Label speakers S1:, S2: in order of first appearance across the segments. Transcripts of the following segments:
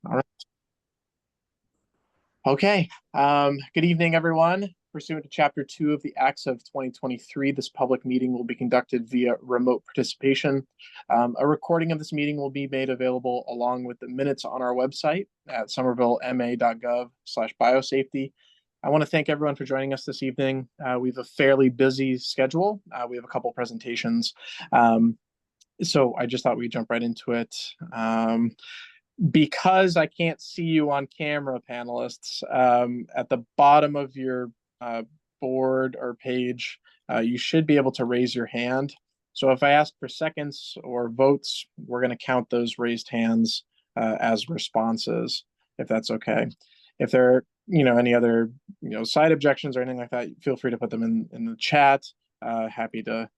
S1: All right. Okay. Good evening, everyone. Pursuant to Chapter 2 of the Acts of 2023, this public meeting will be conducted via remote participation. A recording of this meeting will be made available along with the minutes on our website at somervillema.gov/biosafety. I want to thank everyone for joining us this evening. We have a fairly busy schedule. We have a couple presentations. So I just thought we'd jump right into it. Because I can't see you on camera, panelists, at the bottom of your board or page, you should be able to raise your hand. So if I ask for seconds or votes, we're going to count those raised hands as responses, if that's okay. If there are, any other, side objections or anything like that, feel free to put them in the chat. Happy to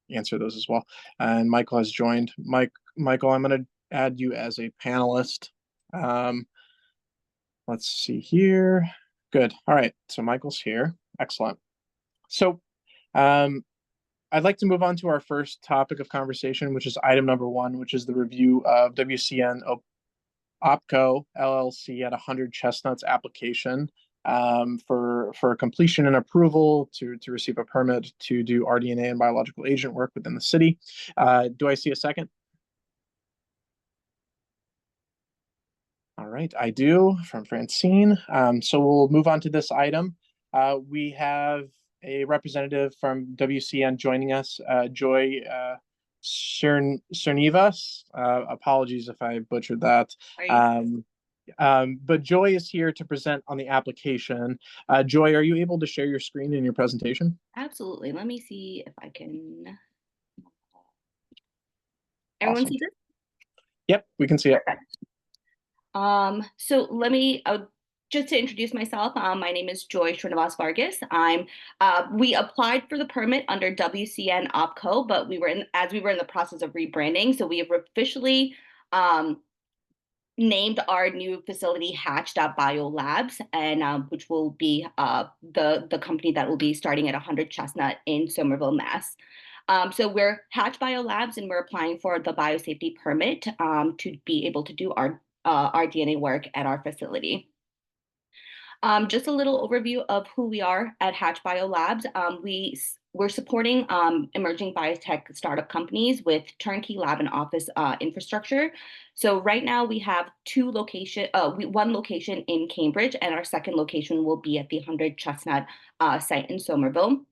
S1: answer those as well. And Michael has joined. Michael, I'm going to add you as a panelist. Let's see here. Good. All right. So Michael's here. Excellent. So I'd like to move on to our first topic of conversation, which is item number 1, which is the review of WCN OPCO LLC at 100 Chestnuts application for completion and approval to receive a permit to do rDNA and biological agent work within the city. Do I see a second? All right, I do, from Francine. So we'll move on to this item. We have a representative from WCN joining us, Joy Cernivas. Apologies if I butchered that. But Joy is here to present on the application. Joy, are you able to share your screen in your presentation?
S2: Absolutely. Let me see if I can. Everyone
S1: Awesome.
S2: see this?
S1: Yep, we can see it.
S2: Perfect. So let me just to introduce myself. My name is Joy Srinivas Vargas. We applied for the permit under WCN OPCO, but as we were in the process of rebranding, so we have officially named our new facility Hatch.Bio Labs, and which will be the company that will be starting at 100 Chestnut in Somerville, Mass. So we're Hatch.Bio Labs, and we're applying for the biosafety permit to be able to do our DNA work at our facility. Just a little overview of who we are at Hatch.Bio Labs. We're supporting emerging biotech startup companies with turnkey lab and office infrastructure. So right now we have one location in Cambridge, and our second location will be at the 100 Chestnut site in Somerville.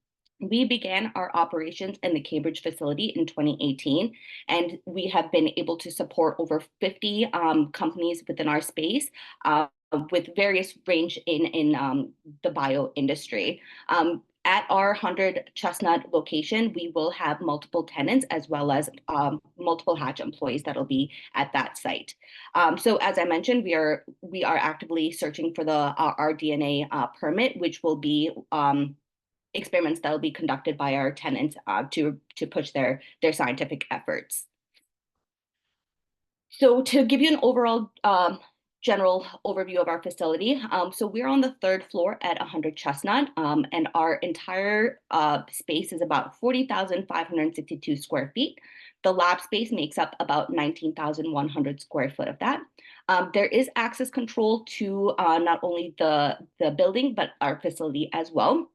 S2: We began our operations in the Cambridge facility in 2018, and we have been able to support over 50 companies within our space with various range in the bio industry. At our 100 Chestnut location, we will have multiple tenants as well as multiple Hatch employees that'll be at that site. So as I mentioned, we are actively searching for the rDNA permit, which will be experiments that will be conducted by our tenants to push their scientific efforts. So to give you an overall general overview of our facility. So we're on the 3rd floor at 100 Chestnut, and our entire space is about 40,562 square feet. The lab space makes up about 19,100 square foot of that. There is access control to not only the building, but our facility as well.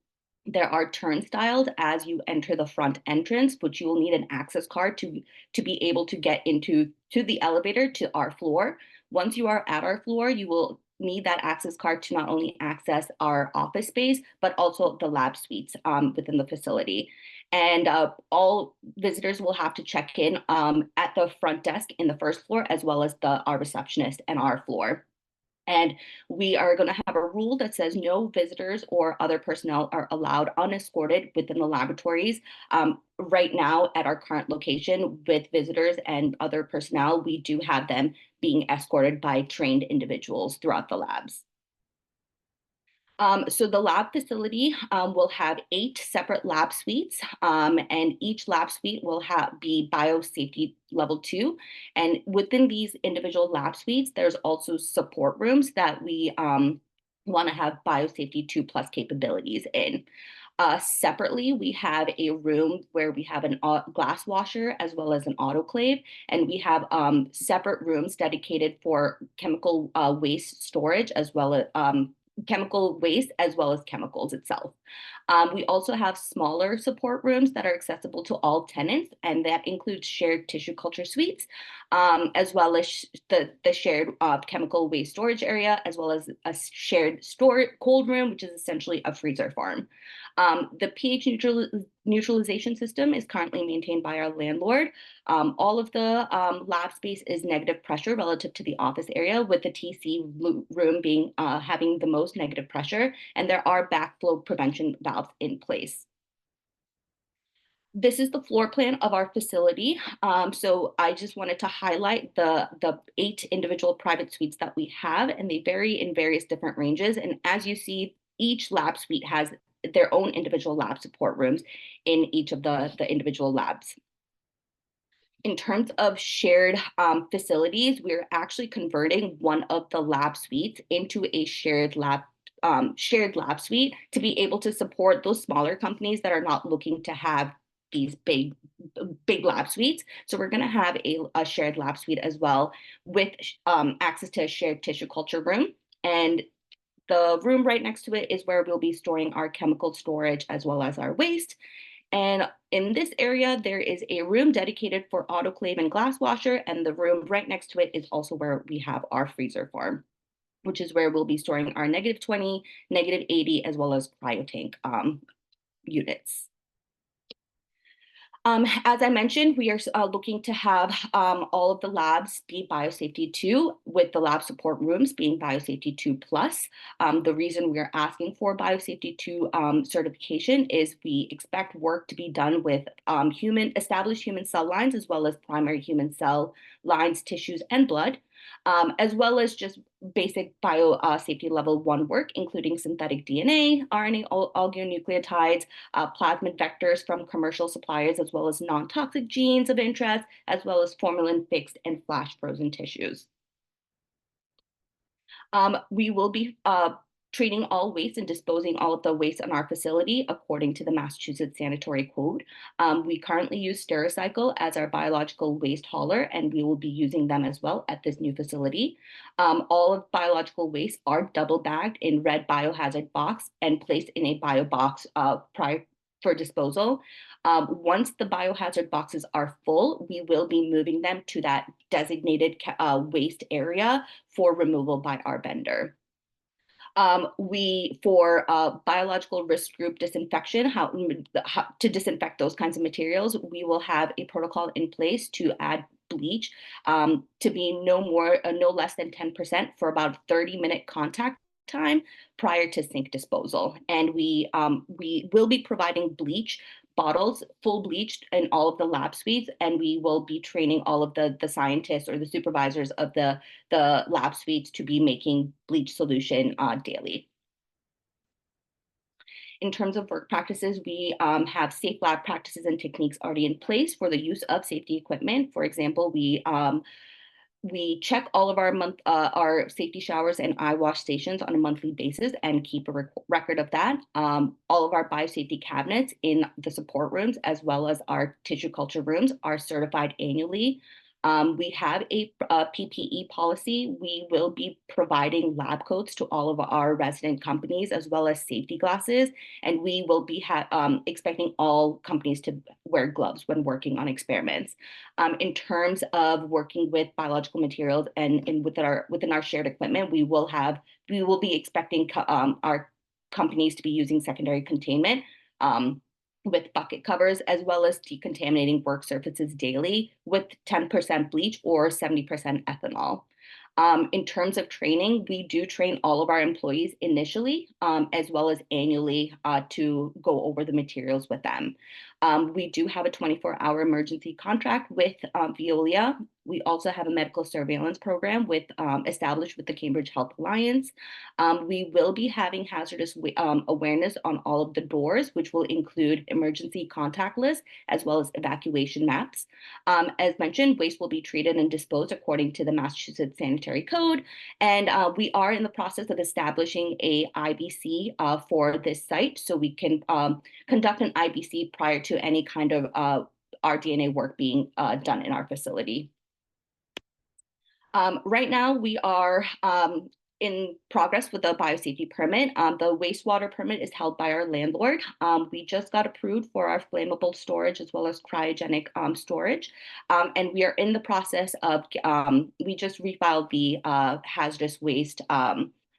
S2: There are turnstiles as you enter the front entrance, which you will need an access card to be able to get into the elevator to our floor. Once you are at our floor, you will need that access card to not only access our office space, but also the lab suites within the facility. And all visitors will have to check in at the front desk in the 1st floor, as well as our receptionist and our floor. And we are going to have a rule that says no visitors or other personnel are allowed unescorted within the laboratories. Right now at our current location with visitors and other personnel, we do have them being escorted by trained individuals throughout the labs. So the lab facility will have 8 separate lab suites, and each lab suite will be biosafety level 2. And within these individual lab suites, there's also support rooms that we want to have biosafety 2+ capabilities in. Separately, we have a room where we have an glass washer as well as an autoclave, and we have separate rooms dedicated for chemical waste storage as well as chemical waste as well as chemicals itself. We also have smaller support rooms that are accessible to all tenants, and that includes shared tissue culture suites, as well as the shared chemical waste storage area, as well as a shared cold room, which is essentially a freezer farm. The pH neutralization system is currently maintained by our landlord. All of the lab space is negative pressure relative to the office area, with the TC room being having the most negative pressure, and there are backflow prevention valves in place. This is the floor plan of our facility. So I just wanted to highlight the 8 individual private suites that we have, and they vary in various different ranges. And as you see, each lab suite has their own individual lab support rooms in each of the individual labs. In terms of shared facilities, we're actually converting one of the lab suites into a shared lab suite to be able to support those smaller companies that are not looking to have these big lab suites. So we're going to have a shared lab suite as well, with access to a shared tissue culture room. And the room right next to it is where we'll be storing our chemical storage as well as our waste. And in this area, there is a room dedicated for autoclave and glass washer, and the room right next to it is also where we have our freezer farm, which is where we'll be storing our -20, -80, as well as cryotank units. As I mentioned, we are looking to have all of the labs be Biosafety 2, with the lab support rooms being Biosafety 2 Plus. The reason we are asking for Biosafety 2 certification is we expect work to be done with established human cell lines, as well as primary human cell lines, tissues, and blood, as well as just basic biosafety level 1 work, including synthetic DNA, RNA oligonucleotides, plasmid vectors from commercial suppliers, as well as non-toxic genes of interest, as well as formalin fixed and flash frozen tissues. We will be treating all waste and disposing all of the waste in our facility according to the Massachusetts Sanitary Code. We currently use Stericycle as our biological waste hauler, and we will be using them as well at this new facility. All of biological waste are double bagged in red biohazard box and placed in a bio box prior for disposal. Once the biohazard boxes are full, we will be moving them to that designated waste area for removal by our vendor. For biological risk group disinfection, how to disinfect those kinds of materials, we will have a protocol in place to add bleach to be no less than 10% for about 30-minute contact time prior to sink disposal. And we will be providing bleach bottles, full bleached, in all of the lab suites, and we will be training all of the scientists or the supervisors of the lab suites to be making bleach solution daily. In terms of work practices, we have safe lab practices and techniques already in place for the use of safety equipment. For example, we check all of our safety showers and eye wash stations on a monthly basis and keep a record of that. All of our biosafety cabinets in the support rooms, as well as our tissue culture rooms, are certified annually. We have a PPE policy. We will be providing lab coats to all of our resident companies, as well as safety glasses, and we will be expecting all companies to wear gloves when working on experiments. In terms of working with biological materials and within our shared equipment, we will be expecting our companies to be using secondary containment. With bucket covers, as well as decontaminating work surfaces daily with 10% bleach or 70% ethanol. In terms of training, we do train all of our employees initially, as well as annually, to go over the materials with them. We do have a 24-hour emergency contract with Veolia. We also have a medical surveillance program established with the Cambridge Health Alliance. We will be having hazardous awareness on all of the doors, which will include emergency contact lists as well as evacuation maps. As mentioned, waste will be treated and disposed according to the Massachusetts sanitary code. And we are in the process of establishing a IBC for this site, so we can conduct an IBC prior to any kind of our DNA work being done in our facility. Right now, we are in progress with the biosafety permit. The wastewater permit is held by our landlord. We just got approved for our flammable storage as well as cryogenic storage. And we are in the process of, we just refiled the hazardous waste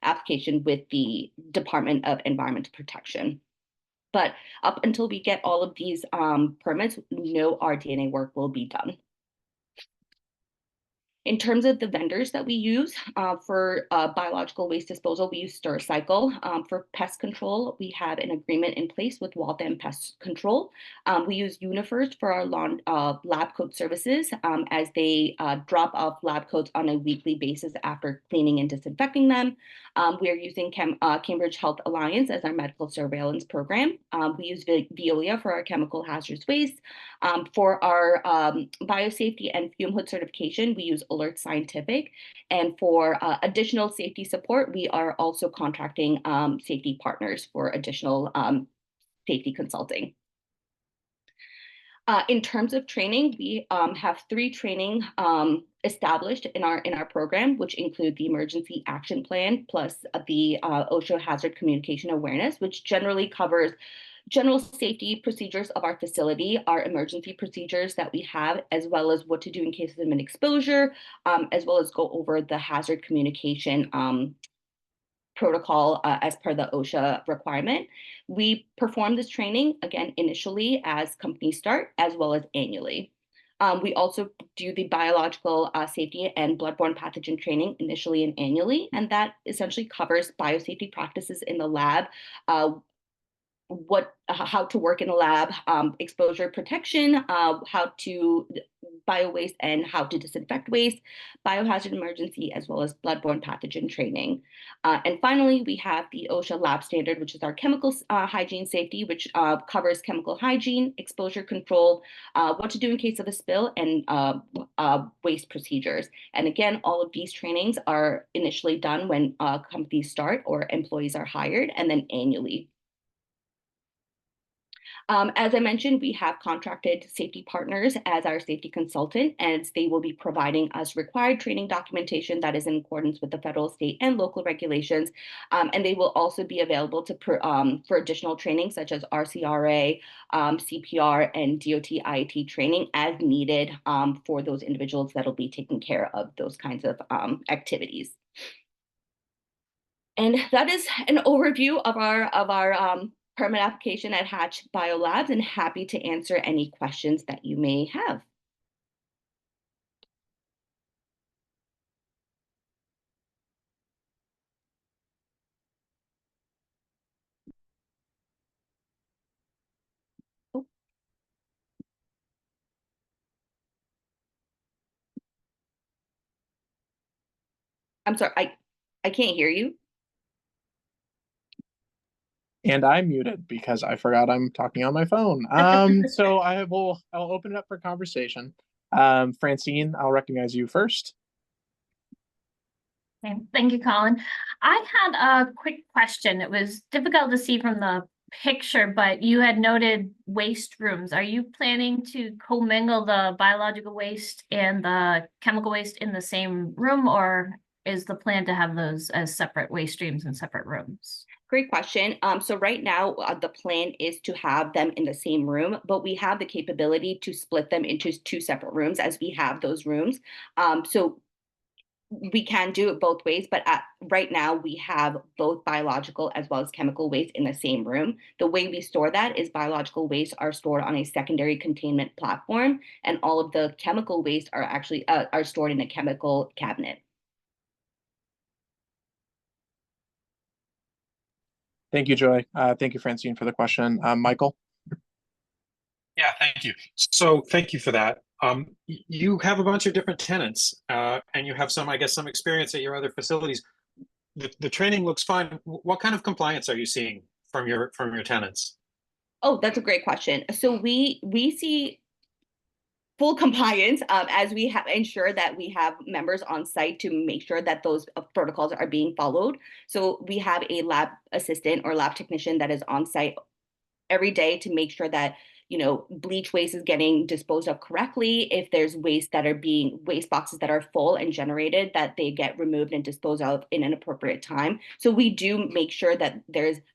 S2: application with the Department of Environmental Protection. But up until we get all of these permits, no RDNA work will be done. In terms of the vendors that we use for biological waste disposal, we use Stircycle. For pest control, we have an agreement in place with Waltham Pest Control. We use UniFirst for our lab coat services as they drop off lab coats on a weekly basis after cleaning and disinfecting them. We are using Cambridge Health Alliance as our medical surveillance program. We use Veolia for our chemical hazardous waste. For our biosafety and fume hood certification, we use Alert Scientific. And for additional safety support, we are also contracting safety partners for additional safety consulting. In terms of training, we have 3 training established in our program, which include the emergency action plan plus the OSHA hazard communication awareness, which generally covers general safety procedures of our facility, our emergency procedures that we have, as well as what to do in case of an exposure, as well as go over the hazard communication protocol as per the OSHA requirement. We perform this training, again, initially as companies start, as well as annually. We also do the biological safety and bloodborne pathogen training initially and annually, and that essentially covers biosafety practices in the lab, how to work in a lab, exposure protection, how to bio waste and how to disinfect waste, biohazard emergency, as well as bloodborne pathogen training. And finally, we have the OSHA lab standard, which is our chemical hygiene safety, which covers chemical hygiene, exposure control, what to do in case of a spill, and waste procedures. And again, all of these trainings are initially done when companies start or employees are hired, and then annually. As I mentioned, we have contracted safety partners as our safety consultant, and they will be providing us required training documentation that is in accordance with the federal, state, and local regulations. And they will also be available for additional training such as RCRA, CPR, and DOT IAT training as needed for those individuals that will be taking care of those kinds of activities. And that is an overview of our permit application at Hatch.Bio Labs, and happy to answer any questions that you may have. Oh. I'm sorry, I can't hear you.
S1: And I'm muted because I forgot I'm talking on my phone. So I'll open it up for conversation. Francine, I'll recognize you first.
S3: Thank you, Colin. I had a quick question. It was difficult to see from the picture, but you had noted waste rooms. Are you planning to commingle the biological waste and the chemical waste in the same room, or is the plan to have those as separate waste streams in separate rooms?
S2: Great question. So right now, the plan is to have them in the same room, but we have the capability to split them into 2 separate rooms as we have those rooms. So we can do it both ways, but right now we have both biological as well as chemical waste in the same room. The way we store that is biological waste are stored on a secondary containment platform, and all of the chemical waste are actually are stored in a chemical cabinet.
S1: Thank you, Joy. Thank you, Francine, for the question. Michael?
S4: Yeah, thank you. So thank you for that. You have a bunch of different tenants, and you have some, I guess, some experience at your other facilities. The training looks fine. What kind of compliance are you seeing from your tenants?
S2: Oh, that's a great question. So we see full compliance as we have ensure that we have members on site to make sure that those protocols are being followed. So we have a lab assistant or lab technician that is on site every day to make sure that bleach waste is getting disposed of correctly. If there's waste boxes that are full and generated, that they get removed and disposed of in an appropriate time. So we do make sure that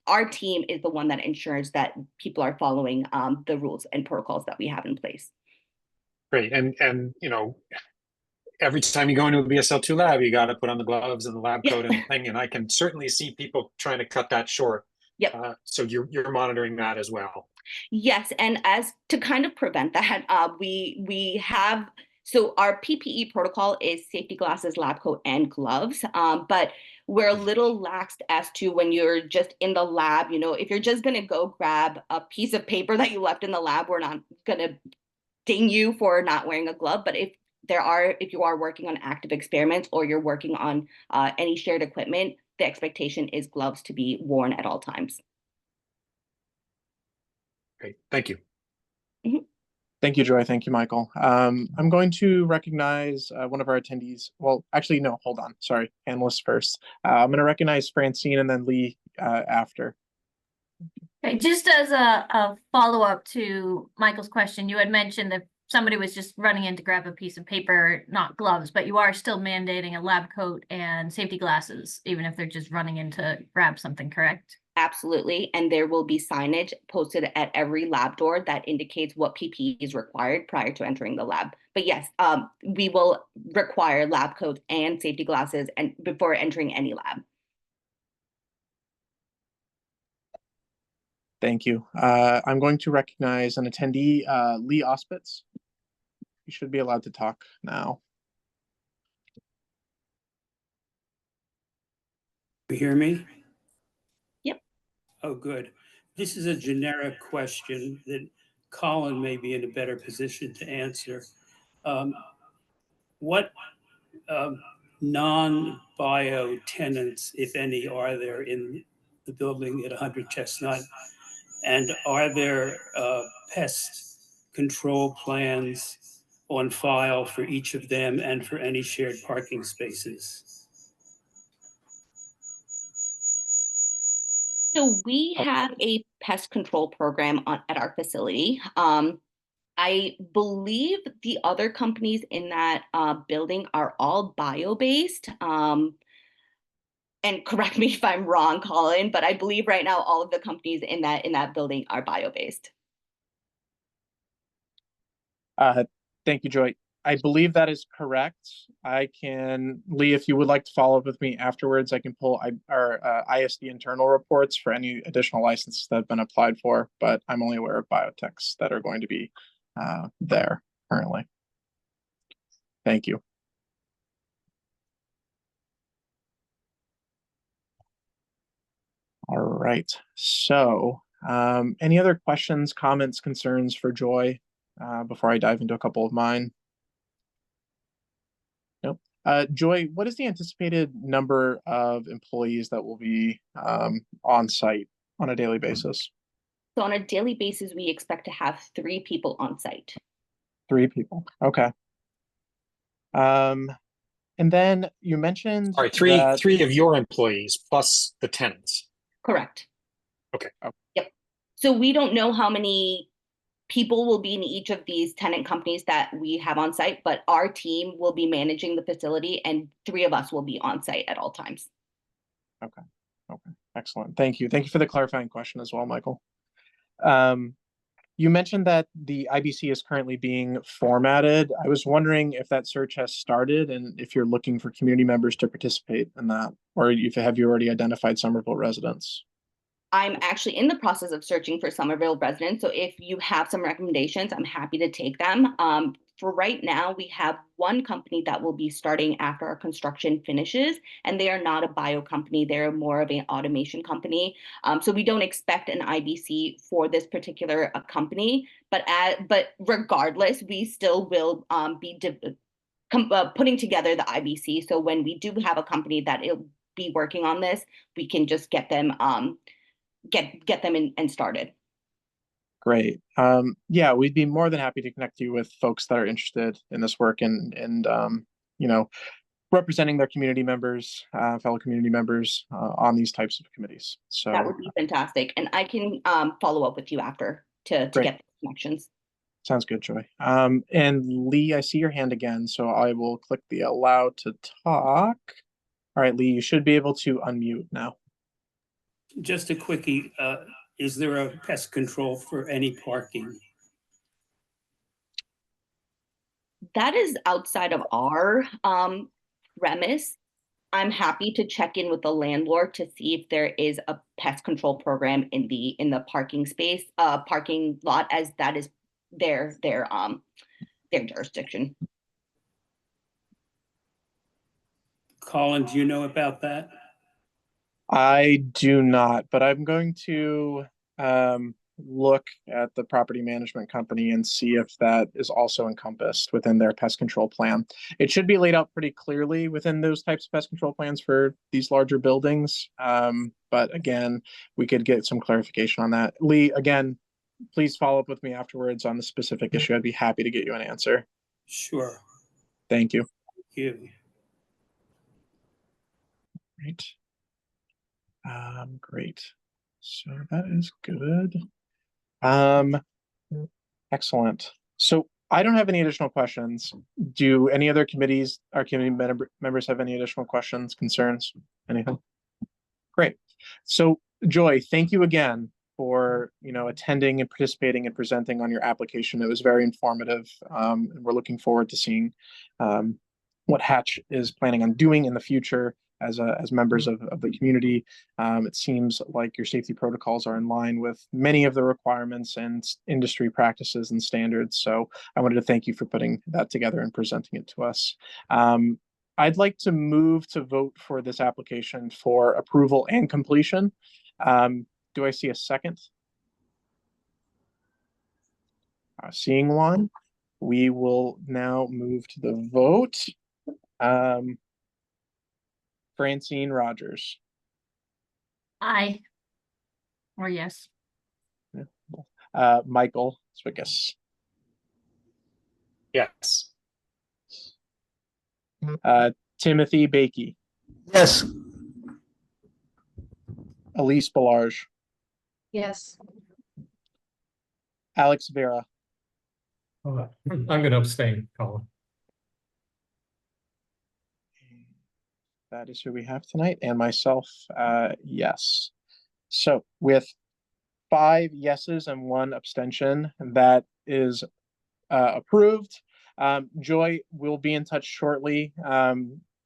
S2: our team is the one that ensures that people are following the rules and protocols that we have in place.
S4: Great. And every time you go into a BSL-2 lab, you got to put on the gloves and the lab coat and the thing. And I can certainly see people trying to cut that short.
S2: Yep.
S4: So you're monitoring that as well.
S2: Yes, and as to kind of prevent that, we have, so our PPE protocol is safety glasses, lab coat, and gloves. But we're a little laxed as to when you're just in the lab. If you're just going to go grab a piece of paper that you left in the lab, we're not going to ding you for not wearing a glove. But if you are working on active experiments or you're working on any shared equipment, the expectation is gloves to be worn at all times.
S4: Great, thank you.
S2: Mm-hmm.
S1: Thank you, Joy. Thank you, Michael. I'm going to recognize one of our attendees. Well, actually, no, hold on. Sorry, panelists first. I'm going to recognize Francine and then Lee after.
S3: Okay, just as a follow-up to Michael's question, you had mentioned that somebody was just running in to grab a piece of paper, not gloves, but you are still mandating a lab coat and safety glasses, even if they're just running in to grab something, correct?
S2: Absolutely. And there will be signage posted at every lab door that indicates what PPE is required prior to entering the lab. But yes, we will require lab coats and safety glasses and before entering any lab.
S1: Thank you. I'm going to recognize an attendee, Lee Ospitz. You should be allowed to talk now.
S5: You hear me?
S2: Yep.
S5: Oh, good. This is a generic question that Colin may be in a better position to answer. What non-bio tenants, if any, are there in the building at 100 Chestnut? And are there pest control plans on file for each of them and for any shared parking spaces?
S2: So we have a pest control program at our facility. I believe the other companies in that building are all bio-based. And correct me if I'm wrong, Colin, but I believe right now all of the companies in that building are bio-based.
S1: Thank you, Joy. I believe that is correct. Lee, if you would like to follow up with me afterwards, I can pull our ISD internal reports for any additional licenses that have been applied for, but I'm only aware of biotechs that are going to be there currently. Thank you. All right. So any other questions, comments, concerns for Joy before I dive into a couple of mine? Nope. Joy, what is the anticipated number of employees that will be on site on a daily basis?
S2: So on a daily basis, we expect to have 3 people on site.
S1: 3 people. Okay. And then you mentioned
S4: All right, three of your employees plus the tenants.
S2: Correct.
S4: Okay.
S2: Yep. So we don't know how many people will be in each of these tenant companies that we have on site, but our team will be managing the facility and 3 of us will be on site at all times.
S1: Okay. Okay. Excellent. Thank you. Thank you for the clarifying question as well, Michael. You mentioned that the IBC is currently being formatted. I was wondering if that search has started and if you're looking for community members to participate in that, or have you already identified Somerville residents?
S2: I'm actually in the process of searching for Somerville residents. So if you have some recommendations, I'm happy to take them. For right now, we have 1 company that will be starting after our construction finishes, and they are not a bio company. They're more of an automation company. So we don't expect an IBC for this particular company, but regardless, we still will be putting together the IBC. So when we do have a company that will be working on this, we can just get them get them in and started.
S1: Great. Yeah, we'd be more than happy to connect you with folks that are interested in this work and you know, representing their community members, fellow community members on these types of committees.
S2: That
S1: So
S2: would be fantastic. And I can follow up with you after to
S1: great.
S2: get the connections.
S1: Sounds good, Joy. And Lee, I see your hand again, so I will click the allow to talk. All right, Lee, you should be able to unmute now.
S5: Just a quickie, is there a pest control for any parking?
S2: That is outside of our premise. I'm happy to check in with the landlord to see if there is a pest control program in the parking space, parking lot, as that is their jurisdiction.
S5: Colin, do you know about that?
S1: I do not, but I'm going to look at the property management company and see if that is also encompassed within their pest control plan. It should be laid out pretty clearly within those types of pest control plans for these larger buildings. But again, we could get some clarification on that. Lee, again, please follow up with me afterwards on the specific issue. I'd be happy to get you an answer.
S5: Sure.
S1: Thank you.
S5: Thank you.
S1: Great. Great. So that is good. Excellent. So I don't have any additional questions. Do any other committees, our committee members have any additional questions, concerns, anything? Great. So Joy, thank you again for attending and participating and presenting on your application. It was very informative, and we're looking forward to seeing what Hatch is planning on doing in the future as members of the community. It seems like your safety protocols are in line with many of the requirements and industry practices and standards. So I wanted to thank you for putting that together and presenting it to us. I'd like to move to vote for this application for approval and completion. Do I see a second? Seeing one, we will now move to the vote. Francine Rogers.
S3: Aye. Or yes.
S1: Michael Swickus.
S4: Yes.
S1: Timothy Bakey.
S6: Yes.
S1: Elise Belarge.
S7: Yes.
S1: Alex Vera.
S6: I'm going to abstain, Colin.
S1: That is who we have tonight, and myself, yes. So with 5 yeses and 1 abstention, that is approved. Joy will be in touch shortly.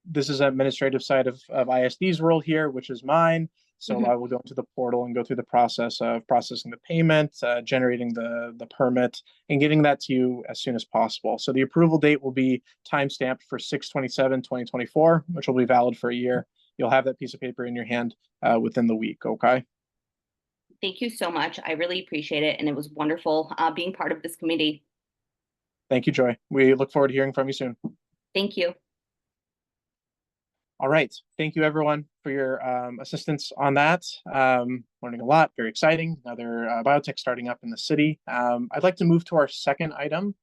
S1: This is administrative side of ISD's role here, which is mine. So I will go into the portal and go through the process of processing the payment, generating the permit, and getting that to you as soon as possible. So the approval date will be time-stamped for 6/27/2024, which will be valid for a year. You'll have that piece of paper in your hand within the week, okay?
S2: Thank you so much. I really appreciate it. And it was wonderful being part of this committee.
S1: Thank you, Joy. We look forward to hearing from you soon.
S2: Thank you.
S1: All right. Thank you, everyone, for your assistance on that. Learning a lot. Very exciting. Another biotech starting up in the city. I'd like to move to our second item,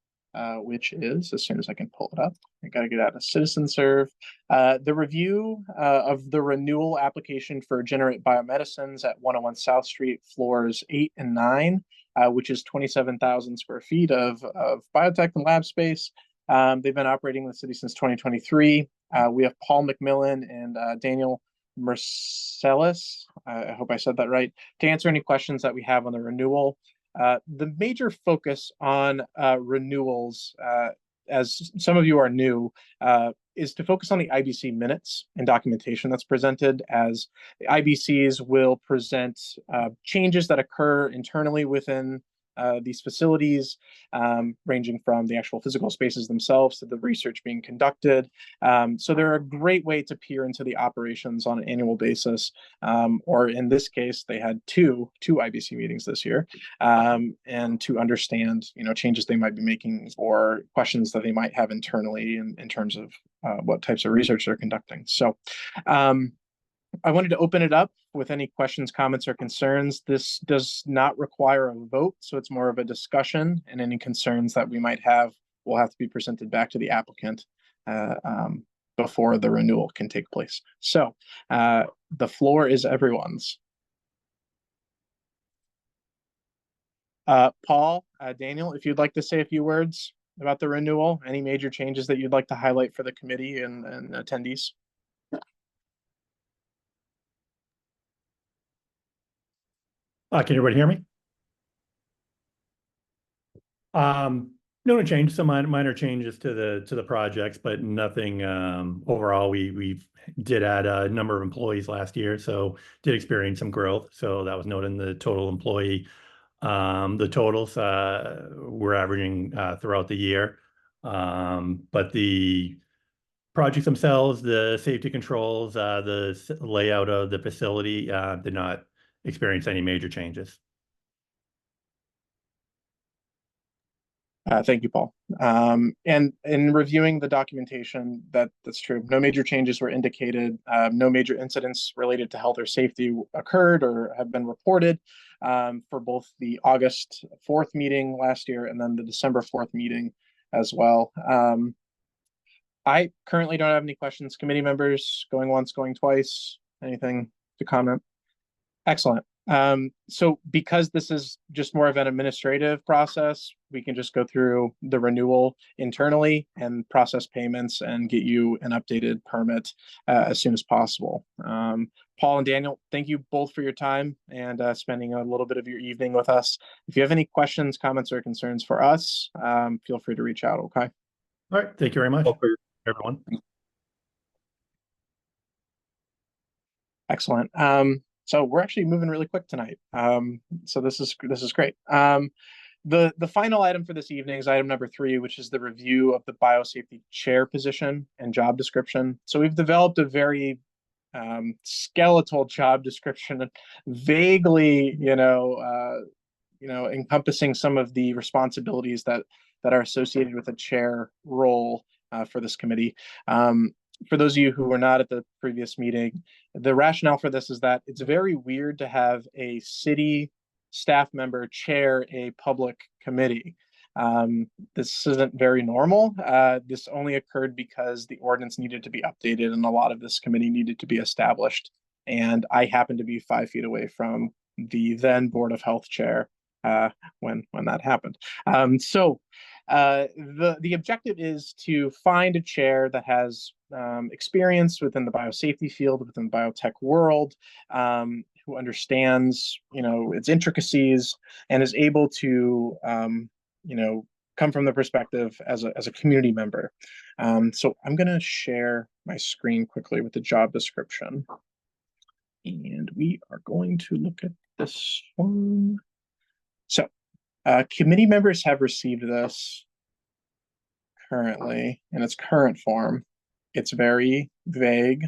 S1: which is, as soon as I can pull it up, I got to get out of Citizen Serve. The review of the renewal application for Generate Biomedicines at 101 South Street, floors 8 and 9, which is 27,000 square feet of biotech and lab space. They've been operating in the city since 2023. We have Paul McMillan and Daniel Marcellus, I hope I said that right, to answer any questions that we have on the renewal. The major focus on renewals, as some of you are new, is to focus on the IBC minutes and documentation that's presented, as the IBCs will present changes that occur internally within these facilities, ranging from the actual physical spaces themselves to the research being conducted. So they're a great way to peer into the operations on an annual basis, or in this case, they had two IBC meetings this year, and to understand, changes they might be making or questions that they might have internally in terms of what types of research they're conducting. So I wanted to open it up with any questions, comments, or concerns. This does not require a vote, so it's more of a discussion, and any concerns that we might have will have to be presented back to the applicant before the renewal can take place. So the floor is everyone's. Paul, Daniel, if you'd like to say a few words about the renewal, any major changes that you'd like to highlight for the committee and attendees?
S6: Can everybody hear me? No change, some minor changes to the projects, but nothing overall. We did add a number of employees last year, so did experience some growth. So that was noted in the total employee. The totals we're averaging throughout the year, but the projects themselves, the safety controls, the layout of the facility did not experience any major changes.
S1: Thank you, Paul. And in reviewing the documentation, that's true. No major changes were indicated. No major incidents related to health or safety occurred or have been reported for both the August 4th meeting last year and then the December 4th meeting as well. I currently don't have any questions. Committee members, going once, going twice, anything to comment? Excellent. So because this is just more of an administrative process, we can just go through the renewal internally and process payments and get you an updated permit as soon as possible. Paul and Daniel, thank you both for your time and spending a little bit of your evening with us. If you have any questions, comments, or concerns for us, feel free to reach out, okay?
S6: All right, thank you very much, everyone.
S1: Excellent. So we're actually moving really quick tonight. So this is great. The final item for this evening is item number 3, which is the review of the biosafety chair position and job description. So we've developed a very skeletal job description, vaguely, encompassing some of the responsibilities that are associated with a chair role for this committee. For those of you who were not at the previous meeting, the rationale for this is that it's very weird to have a city staff member chair a public committee. This isn't very normal. This only occurred because the ordinance needed to be updated and a lot of this committee needed to be established. And I happened to be 5 feet away from the then Board of Health chair when that happened. The objective is to find a chair that has experience within the biosafety field, within the biotech world, who understands, its intricacies and is able to, come from the perspective as a community member. So I'm going to share my screen quickly with the job description. And we are going to look at this one. So committee members have received this currently in its current form. It's very vague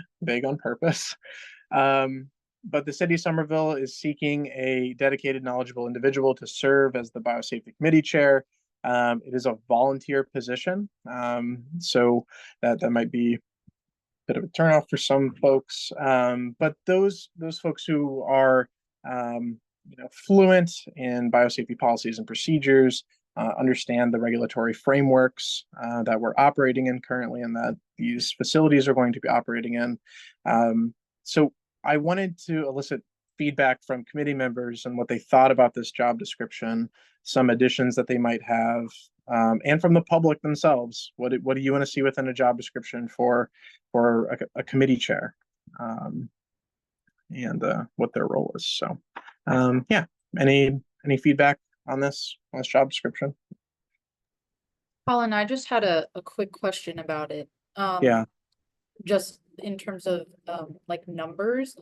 S1: on purpose. But the city of Somerville is seeking a dedicated, knowledgeable individual to serve as the biosafety committee chair. It is a volunteer position, so that might be a bit of a turnoff for some folks. But those folks who are fluent in biosafety policies and procedures, understand the regulatory frameworks that we're operating in currently and that these facilities are going to be operating in. So I wanted to elicit feedback from committee members and what they thought about this job description, some additions that they might have, and from the public themselves. What do you want to see within a job description for a committee chair, and what their role is? So yeah, any feedback on this job description?
S7: Colin, I just had a quick question about it.
S1: Yeah.
S7: Just in terms of like numbers,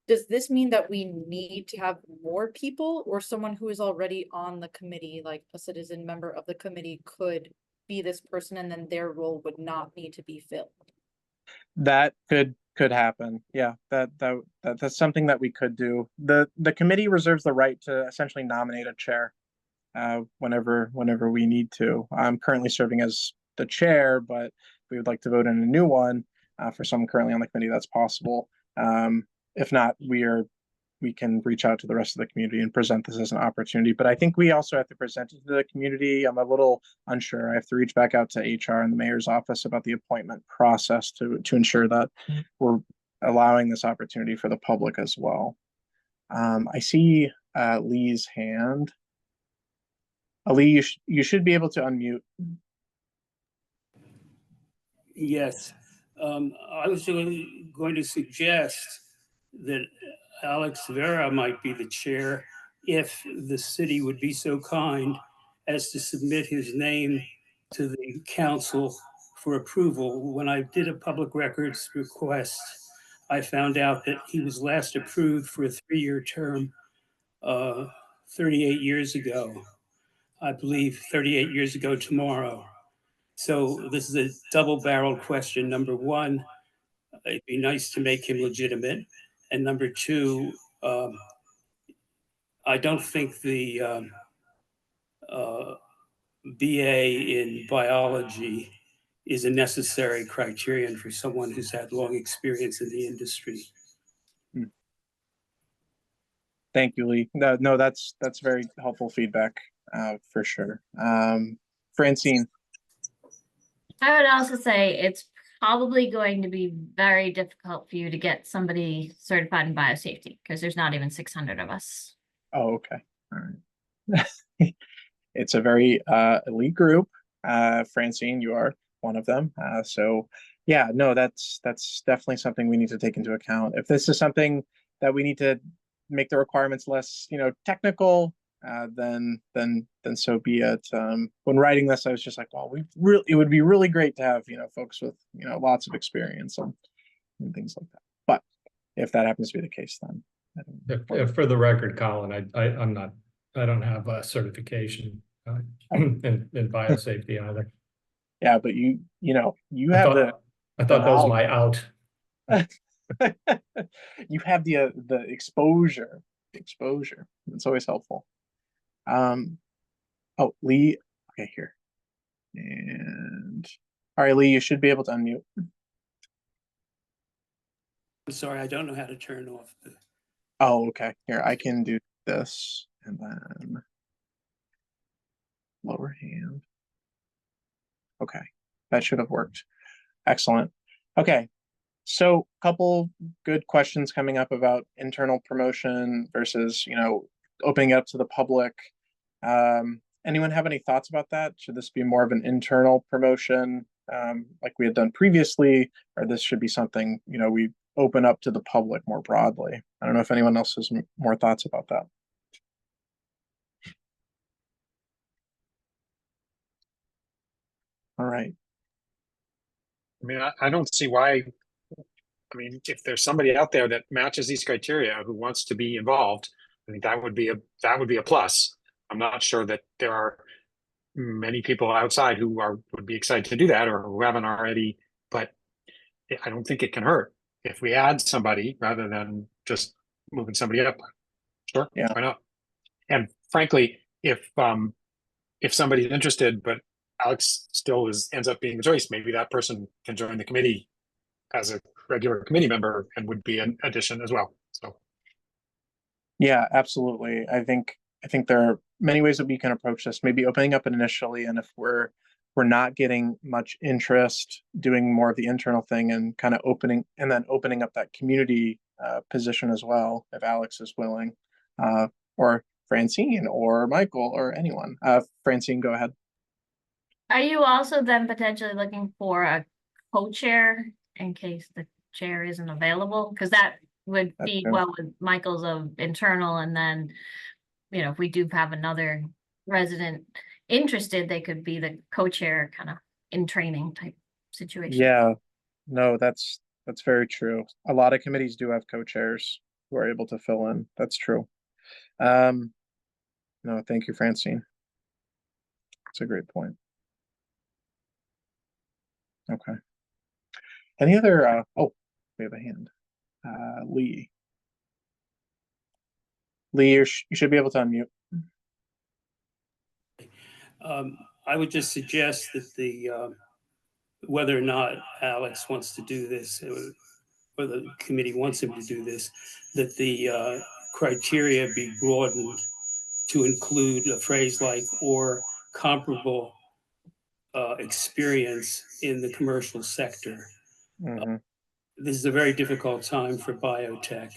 S7: does this mean that we need to have more people, or someone who is already on the committee, like a citizen member of the committee, could be this person and then their role would not need to be filled?
S1: That could happen. Yeah, that's something that we could do. The committee reserves the right to essentially nominate a chair whenever we need to. I'm currently serving as the chair, but if we would like to vote in a new one for someone currently on the committee, that's possible. If not, we can reach out to the rest of the community and present this as an opportunity. But I think we also have to present it to the community. I'm a little unsure. I have to reach back out to HR and the mayor's office about the appointment process to ensure that we're allowing this opportunity for the public as well. I see Lee's hand. Lee, you should be able to unmute.
S5: Yes, I was going to suggest that Alex Vera might be the chair if the city would be so kind as to submit his name to the council for approval. When I did a public records request, I found out that he was last approved for a 3-year term 38 years ago. I believe 38 years ago tomorrow. So this is a double-barreled question. Number one, it'd be nice to make him legitimate. And number two, I don't think the BA in biology is a necessary criterion for someone who's had long experience in the industry.
S1: Thank you, Lee. No, that's very helpful feedback for sure. Francine.
S3: I would also say it's probably going to be very difficult for you to get somebody certified in biosafety because there's not even 600 of us.
S1: Oh, okay. All right. It's a very elite group. Francine, you are one of them. So yeah, no, that's definitely something we need to take into account. If this is something that we need to make the requirements less, technical, then so be it. When writing this, I was just like, well, it would be really great to have, folks with, lots of experience and things like that. But if that happens to be the case, then
S8: if for the record, Colin, I don't have a certification in biosafety either.
S1: Yeah, but you
S8: I thought that was my out.
S1: You have the exposure. It's always helpful. Oh, Lee. Okay, here. And all right, Lee, you should be able to unmute.
S5: I'm sorry, I don't know how to turn off the.
S1: Oh, okay. Here, I can do this and then lower hand. Okay, that should have worked. Excellent. Okay, so a couple good questions coming up about internal promotion versus, opening up to the public. Anyone have any thoughts about that? Should this be more of an internal promotion, like we had done previously, or this should be something, we open up to the public more broadly? I don't know if anyone else has more thoughts about that. All right.
S4: I mean, I don't see why. I mean, if there's somebody out there that matches these criteria who wants to be involved, I think that would be a plus. I'm not sure that there are many people outside who would be excited to do that or who haven't already, but I don't think it can hurt if we add somebody rather than just moving somebody up. Sure,
S1: yeah,
S4: why not? And frankly, if somebody's interested, but Alex still ends up being the choice, maybe that person can join the committee as a regular committee member and would be an addition as well. So
S1: yeah, absolutely. I think there are many ways that we can approach this. Maybe opening up initially, and if we're not getting much interest, doing more of the internal thing and kind of opening up that community position as well, if Alex is willing, or Francine or Michael or anyone. Francine, go ahead.
S3: Are you also then potentially looking for a co-chair in case the chair isn't available? Because that would feed well with Michael's of internal, and then, if we do have another resident interested, they could be the co-chair kind of in training type situation.
S1: Yeah, no, that's very true. A lot of committees do have co-chairs who are able to fill in. That's true. No, thank you, Francine. That's a great point. Okay. Any other, oh, we have a hand. Lee. Lee, you should be able to unmute.
S5: I would just suggest that whether or not Alex wants to do this, or the committee wants him to do this, that the criteria be broadened to include a phrase like or comparable experience in the commercial sector.
S1: Mhm.
S5: This is a very difficult time for biotech,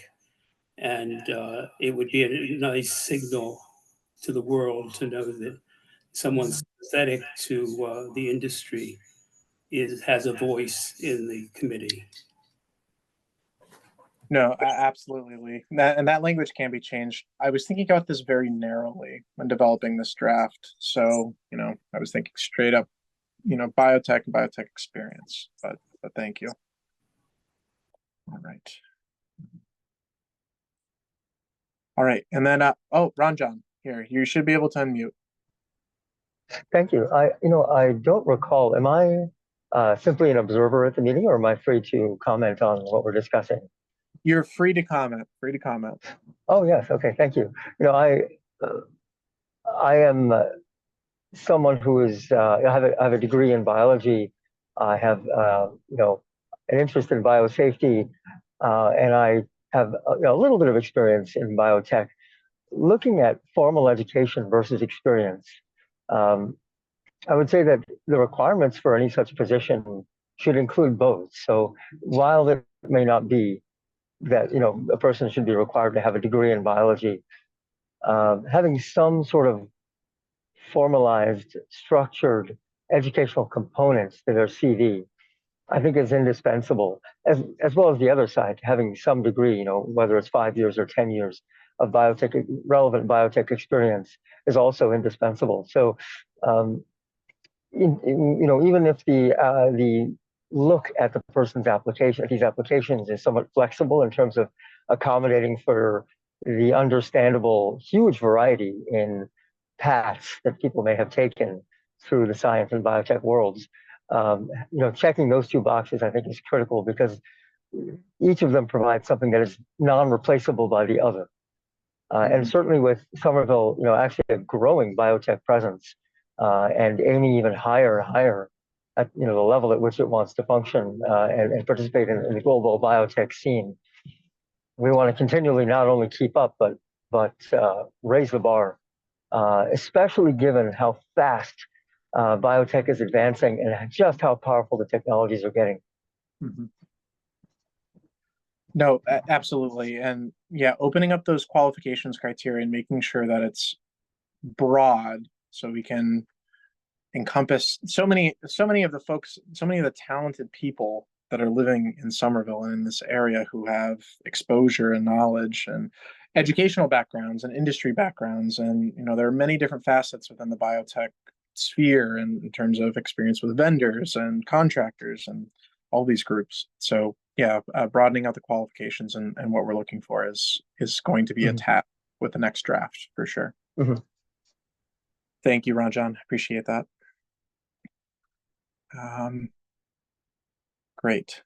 S5: and it would be a nice signal to the world to know that someone sympathetic to the industry has a voice in the committee.
S1: No, absolutely, Lee. And that language can be changed. I was thinking about this very narrowly when developing this draft. So, I was thinking straight up, biotech and biotech experience. But thank you. All right. All right. And then Ranjan, here, you should be able to unmute.
S9: Thank you. I don't recall. Am I simply an observer at the meeting, or am I free to comment on what we're discussing?
S1: You're free to comment. Free to comment.
S9: Oh yes. Okay. Thank you. I am someone who is. I have a degree in biology. I have an interest in biosafety, and I have a little bit of experience in biotech. Looking at formal education versus experience, I would say that the requirements for any such position should include both. So while it may not be that a person should be required to have a degree in biology, having some sort of formalized, structured educational components to their CV, I think is indispensable, as well as the other side, having some degree, whether it's 5 years or 10 years of relevant biotech experience is also indispensable. So, even if the look at the person's application, these applications is somewhat flexible in terms of accommodating for the understandable huge variety in paths that people may have taken through the science and biotech worlds. Checking those two boxes, I think, is critical because each of them provides something that is non-replaceable by the other. And certainly with Somerville, actually a growing biotech presence, and aiming even higher at the level at which it wants to function and participate in the global biotech scene. We want to continually not only keep up but raise the bar, especially given how fast biotech is advancing and just how powerful the technologies are getting.
S1: Mm-hmm. No, absolutely. And yeah, opening up those qualifications criteria and making sure that it's broad so we can encompass so many of the folks, so many of the talented people that are living in Somerville and in this area who have exposure and knowledge and educational backgrounds and industry backgrounds. And, there are many different facets within the biotech sphere in terms of experience with vendors and contractors and all these groups. So yeah, broadening out the qualifications and what we're looking for is going to be a tap with the next draft for sure.
S9: Mm-hmm.
S1: Thank you, Ranjan. Appreciate that. Great.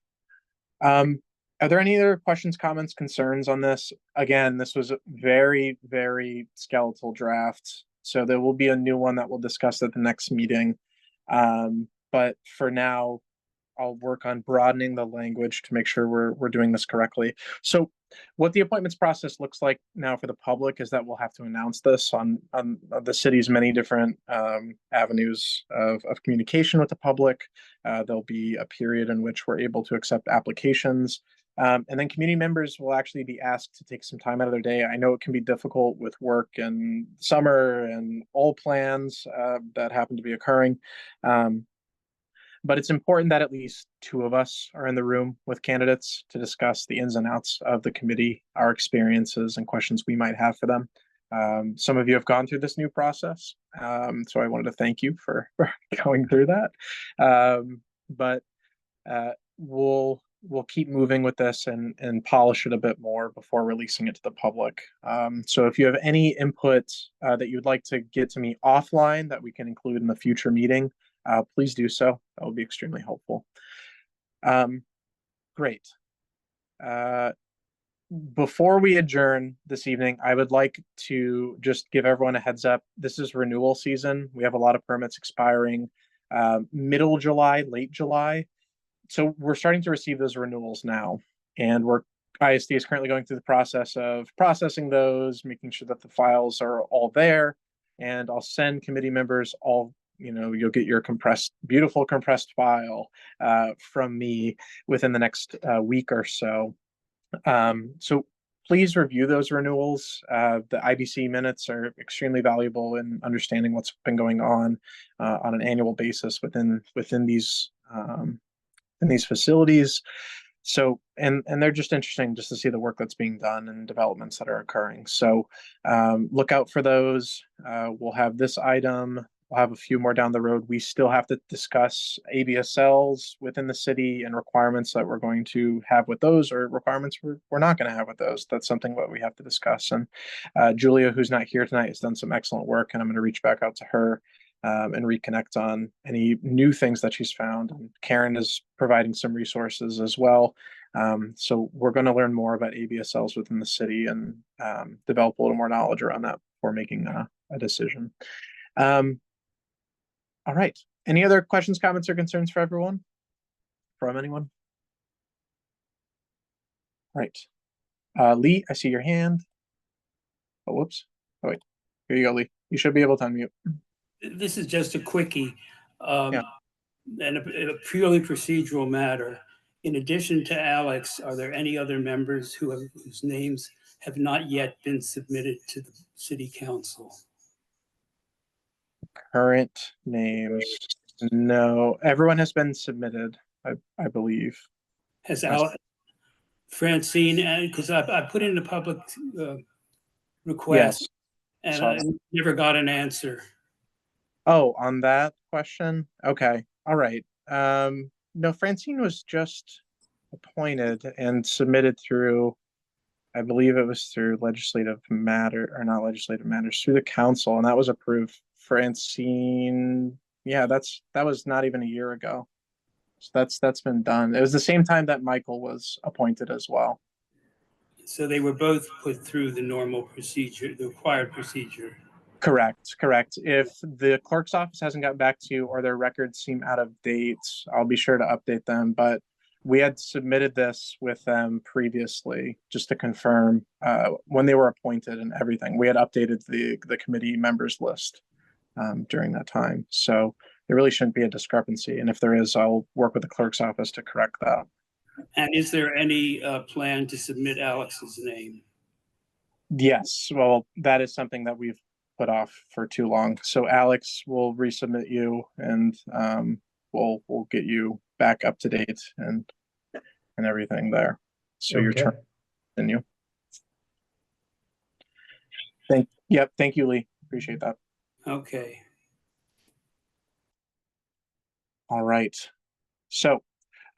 S1: Are there any other questions, comments, concerns on this? Again, this was a very, very skeletal draft. So there will be a new one that we'll discuss at the next meeting. But for now, I'll work on broadening the language to make sure we're doing this correctly. So what the appointments process looks like now for the public is that we'll have to announce this on the city's many different avenues of communication with the public. There'll be a period in which we're able to accept applications. And then community members will actually be asked to take some time out of their day. I know it can be difficult with work and summer and all plans that happen to be occurring. But it's important that at least 2 of us are in the room with candidates to discuss the ins and outs of the committee, our experiences and questions we might have for them. Some of you have gone through this new process, so I wanted to thank you for going through that. But we'll keep moving with this and polish it a bit more before releasing it to the public. So if you have any input that you'd like to get to me offline that we can include in the future meeting, please do so. That would be extremely helpful. Great. Before we adjourn this evening, I would like to just give everyone a heads up. This is renewal season. We have a lot of permits expiring middle July, late July. So we're starting to receive those renewals now. and ISD is currently going through the process of processing those, making sure that the files are all there, and I'll send committee members all, you'll get your beautiful compressed file from me within the next week or so. So please review those renewals. The IBC minutes are extremely valuable in understanding what's been going on an annual basis within these in these facilities. So, and they're just interesting just to see the work that's being done and developments that are occurring. So look out for those. We'll have this item. We'll have a few more down the road. We still have to discuss ABSLs within the city and requirements that we're going to have with those, or requirements we're not going to have with those. That's something that we have to discuss. And Julia, who's not here tonight, has done some excellent work, and I'm going to reach back out to her and reconnect on any new things that she's found. And Karen is providing some resources as well. So we're going to learn more about ABSLs within the city and develop a little more knowledge around that before making a decision. All right. Any other questions, comments, or concerns for everyone? From anyone? All right. Lee, I see your hand. Oh, whoops. Oh, wait. Here you go, Lee. You should be able to unmute.
S5: This is just a quickie,
S1: Yeah.
S5: and a purely procedural matter. In addition to Alex, are there any other members whose names have not yet been submitted to the city council?
S1: Current names. No, everyone has been submitted, I believe.
S5: Has Alex, Francine, because I put in a public request,
S1: Yes.
S5: and
S1: Saw
S5: I
S1: that.
S5: never got an answer.
S1: Oh, on that question? Okay. All right. No, Francine was just appointed and submitted through, I believe it was through legislative matter, or not legislative matters, through the council, and that was approved. Francine, yeah, that was not even a year ago. So that's been done. It was the same time that Michael was appointed as well.
S5: So they were both put through the normal procedure, the required procedure.
S1: Correct. If the clerk's office hasn't gotten back to you or their records seem out of date, I'll be sure to update them. But we had submitted this with them previously just to confirm when they were appointed and everything. We had updated the committee members list during that time. So there really shouldn't be a discrepancy. And if there is, I'll work with the clerk's office to correct that.
S5: And is there any plan to submit Alex's name?
S1: Yes. Well, that is something that we've put off for too long. So Alex will resubmit you, and we'll get you back up to date and everything there. So your turn continue. Thank you, Lee. Appreciate that.
S5: Okay.
S1: All right. So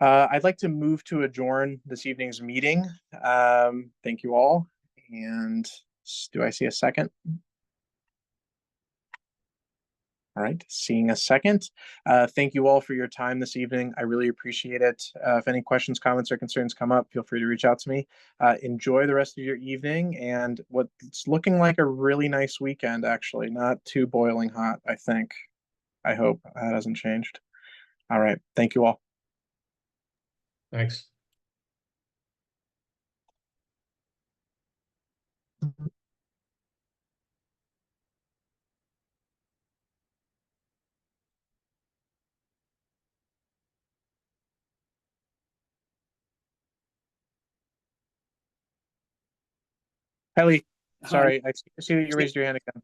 S1: I'd like to move to adjourn this evening's meeting. Thank you all. And do I see a second? All right, seeing a second. Thank you all for your time this evening. I really appreciate it. If any questions, comments, or concerns come up, feel free to reach out to me. Enjoy the rest of your evening and what's looking like a really nice weekend, actually. Not too boiling hot, I think. I hope that hasn't changed. All right, thank you all.
S8: Thanks.
S1: Hi, Lee.
S5: Hi.
S1: Sorry, I see that you raised your hand again.